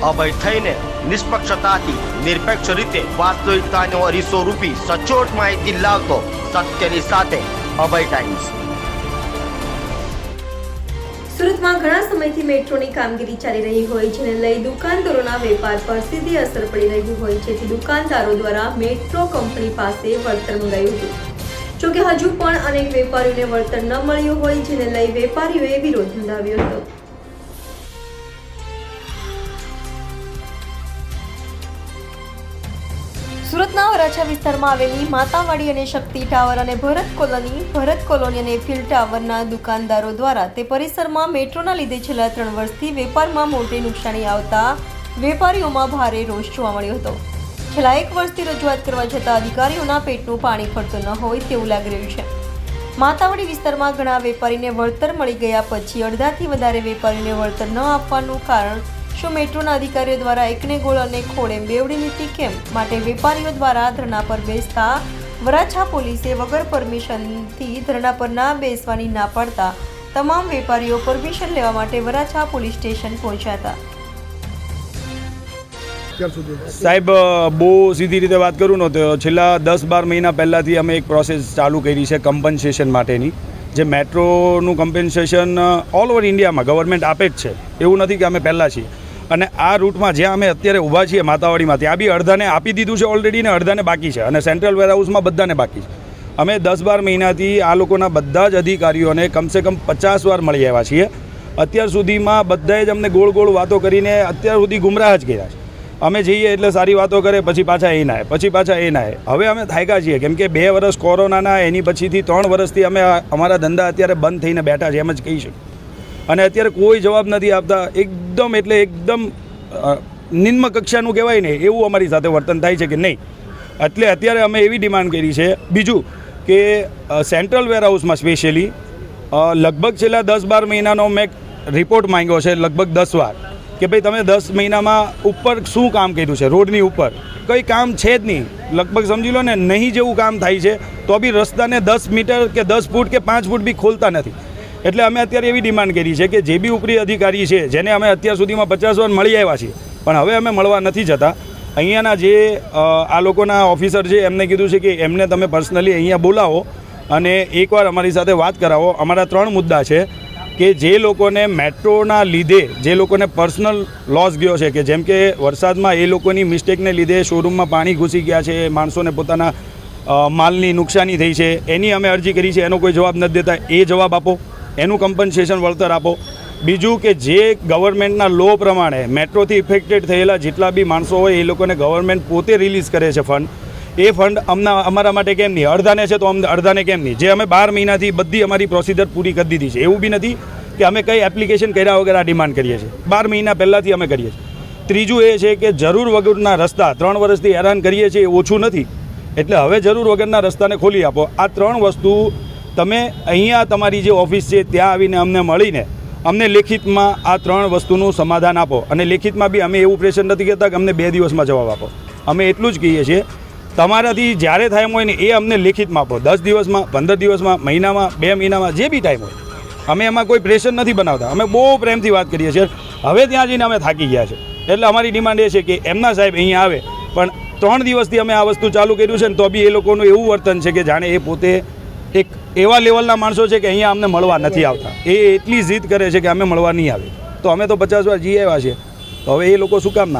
અભય થઈને નિષ્પક્ષતાથી નિરપેક્ષ રીતે વાસ્તવિકતાનો અરીસો રૂપી સચોટ માહિતી લાવતો સત્યની સાથે અભય ટાઈમ્સ। સુરતમાં ઘણા સમયથી મેટ્રોની કામગીરી ચાલી રહી હોય જેને લઈ દુકાનદારોના વેપાર પર સીધી અસર પડી રહી હોય જેથી દુકાનદારો દ્વારા મેટ્રો કંપની પાસે વળતર મંગાવ્યું હતું। જોકે હજુ પણ અનેક વેપારીઓને વળતર ન મળ્યું હોય જેને લઈ વેપારીઓએ વિરોધ નોંધાવ્યો હતો। સુરતના વરાછા વિસ્તારમાં આવેલી માતાવાડી અને શક્તિ ટાવર અને ભરત કોલોની અને ફિલ ટાવરના દુકાનદારો દ્વારા તે પરિસરમાં મેટ્રોના લીધે છેલ્લા 3 વર્ષથી વેપારમાં મોટી નુકસાની આવતા વેપારીઓમાં ભારે રોષ જોવા મળ્યો હતો। છેલ્લા 1 વર્ષથી રજૂઆત કરવા છતાં અધિકારીઓના પેટનું પાણી ફરતું ન હોય તેવું લાગી રહ્યું છે। માતાવાડી વિસ્તારમાં ઘણા વેપારીને વળતર મળી ગયા પછી અડધાથી વધારે વેપારીને વળતર ન આપવાનું કારણ શું મેટ્રોના અધિકારીઓ દ્વારા એકને ગોળ અને ખોળ એમ બેવડી નીતિ કેમ? માટે વેપારીઓ દ્વારા ધરણા પર બેસતા વરાછા પોલીસે વગર પરમિશનથી ધરણા પર ના બેસવાની ના પાડતા તમામ વેપારીઓ પરમિશન લેવા માટે વરાછા પોલીસ સ્ટેશન પહોંચ્યા હતા। સાહેબ, બહુ સીધી રીતે વાત કરું ને તો છેલ્લા 10-12 મહિના પહેલાંથી અમે એક પ્રોસેસ ચાલુ કરી છે કમ્પન્સેશન માટેની, જે મેટ્રોનું કમ્પન્સેશન ઓલ ઓવર ઇન્ડિયામાં ગવર્મેન્ટ આપે જ છે, એવું નથી કે અમે પહેલાં છીએ। અને આ રૂટમાં જ્યાં અમે અત્યારે ઊભા છીએ માતાવાડીમાં, ત્યાં બી અડધાને આપી દીધું છે ઓલરેડી ને અડધાને બાકી છે, અને સેન્ટ્રલ વેરહાઉસમાં બધાને બાકી છે। અમે 10-12 મહિનાથી આ લોકોના બધા જ અધિકારીઓને કમસે કમ 50 વાર મળી આવ્યા છીએ। અત્યાર સુધીમાં બધાએ જ અમને ગોળ ગોળ વાતો કરીને અત્યાર સુધી ગુમરાહ જ કર્યા છે। અમે જઈએ એટલે સારી વાતો કરે, પછી પાછા એ ના પછી પાછા એ ના। હવે અમે થાક્યા છીએ, કેમ કે 2 વર્ષ કોરોનાના, એની પછીથી 3 વર્ષથી અમે અમારા ધંધા અત્યારે બંધ થઈને બેઠા છે, એમ જ કહી શકીએ। અને અત્યારે કોઈ જવાબ નથી આપતા, એકદમ એટલે એકદમ નિમ્ન કક્ષાનું કહેવાય ને એવું અમારી સાથે વર્તન થાય છે કે નહીં। એટલે અત્યારે અમે એવી ડિમાન્ડ કરી છે। બીજું કે સેન્ટ્રલ વેરહાઉસમાં સ્પેશિયલી લગભગ છેલ્લા 10-12 મહિનાનો મેં રિપોર્ટ માંગ્યો છે, લગભગ 10 વાર, કે ભાઈ તમે 10 મહિનામાં ઉપર શું કામ કર્યું છે? રોડની ઉપર કંઈ કામ છે જ નહીં, લગભગ સમજી લો ને નહીં જેવું કામ થાય છે, તો બી રસ્તાને 10 મીટર કે 10 ફૂટ કે 5 ફૂટ બી ખોલતા નથી। એટલે અમે અત્યારે એવી ડિમાન્ડ કરી છે કે જે બી ઉપરી અધિકારી છે, જેને અમે અત્યાર સુધીમાં 50 વાર મળી આવ્યા છીએ, પણ હવે અમે મળવા નથી જતા, અહીંયાના જે આ લોકોના ઓફિસર છે એમને કીધું છે કે એમને તમે પર્સનલી અહીંયા બોલાવો અને એકવાર અમારી સાથે વાત કરાવો। અમારા 3 મુદ્દા છે કે જે લોકોને મેટ્રોના લીધે જે લોકોને પર્સનલ લોસ ગયો છે, કે જેમ કે વરસાદમાં એ લોકોની મિસ્ટેકને લીધે શોરૂમમાં પાણી ઘૂસી ગયા છે, માણસોને પોતાના માલની નુકસાની થઈ છે, એની અમે અરજી કરી છે, એનો કોઈ જવાબ નથી દેતા, એ જવાબ આપો, એનું કમ્પન્સેશન વળતર આપો। બીજું કે જે ગવર્મેન્ટના લો પ્રમાણે મેટ્રોથી ઇફેક્ટેડ થયેલા જેટલા બી માણસો હોય એ લોકોને ગવર્મેન્ટ પોતે રિલીઝ કરે છે ફંડ, એ ફંડ અમારા માટે કેમ નહીં? અડધાને છે તો અડધાને કેમ નહીં? જે અમે 12 મહિનાથી બધી અમારી પ્રોસિજર પૂરી કરી દીધી છે, એવું બી નથી કે અમે કંઈ એપ્લિકેશન કર્યા વગર આ ડિમાન્ડ કરીએ છીએ, 12 મહિના પહેલાંથી અમે કરીએ છીએ। ત્રીજું એ છે કે જરૂર વગરના રસ્તા 3 વર્ષથી હેરાન કરીએ છીએ, એ ઓછું નથી, એટલે હવે જરૂર વગરના રસ્તાને ખોલી આપો। આ 3 વસ્તુ તમે અહીંયા તમારી જે ઓફિસ છે ત્યાં આવીને અમને મળીને અમને લેખિતમાં આ 3 વસ્તુનું સમાધાન આપો। અને લેખિતમાં બી અમે એવું પ્રેશર નથી કહેતા કે અમને 2 દિવસમાં જવાબ આપો, અમે એટલું જ કહીએ છીએ તમારાથી જ્યારે થાય એમ હોય ને એ અમને લેખિતમાં આપો, 10 દિવસમાં, 15 દિવસમાં, મહિનામાં, 2 મહિનામાં, જે બી ટાઈમ હોય। અમે એમાં કોઈ પ્રેશર નથી બનાવતા, અમે બહુ પ્રેમથી વાત કરીએ છીએ। હવે ત્યાં જઈને અમે થાકી ગયા છે, એટલે અમારી ડિમાન્ડ એ છે કે એમના સાહેબ અહીંયા આવે, પણ 3 દિવસથી અમે આ વસ્તુ ચાલુ કર્યું છે ને તો બી એ લોકોનું એવું વર્તન છે કે જાણે એ પોતે એક એવા લેવલના માણસો છે કે અહીંયા અમને મળવા નથી આવતા। એ એટલી જીદ કરે છે કે અમે મળવા નહીં આવે, તો અમે તો 50 વાર જઈ આવ્યા છીએ, તો હવે એ લોકો શું કામ ના